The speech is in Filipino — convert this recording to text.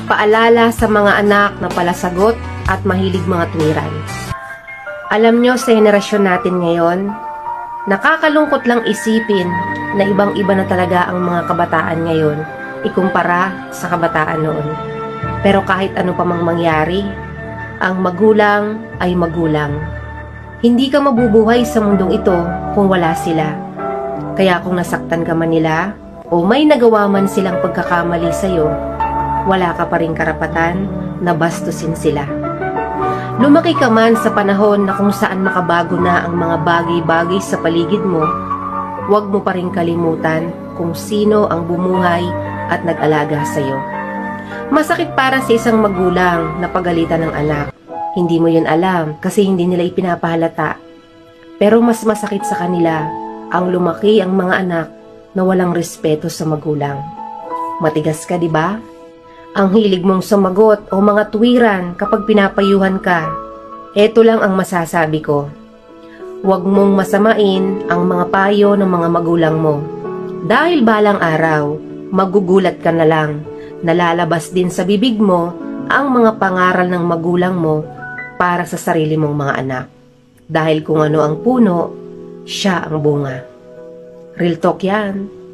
Paalala sa mga anak na palasagot at mahilig mga tuwiran. Alam nyo, sa henerasyon natin ngayon, nakakalungkot lang isipin na ibang-iba na talaga ang mga kabataan ngayon ikumpara sa kabataan noon. Pero kahit ano pa mang mangyari, ang magulang ay magulang. Hindi ka mabubuhay sa mundong ito kung wala sila. Kaya kung nasaktan ka man nila o may nagawa man silang pagkakamali sa'yo, wala ka pa rin karapatan na bastusin sila. Lumaki ka man sa panahon na kung saan makabago na ang mga bagay-bagay sa paligid mo, huwag mo pa rin kalimutan kung sino ang bumuhay at nag-alaga sa'yo. Masakit para sa isang magulang na pagalitan ng anak. Hindi mo yun alam kasi hindi nila ipinapahalata. Pero mas masakit sa kanila ang lumaki ang mga anak na walang respeto sa magulang. Matigas ka, di ba? Ang hilig mong sumagot o mga tuwiran kapag pinapayuhan ka. Eto lang ang masasabi ko. Huwag mong masamain ang mga payo ng mga magulang mo. Dahil balang araw, magugulat ka na lang. Nalalabas din sa bibig mo ang mga pangaral ng magulang mo para sa sarili mong mga anak. Dahil kung ano ang puno, siya ang bunga. Real talk yan.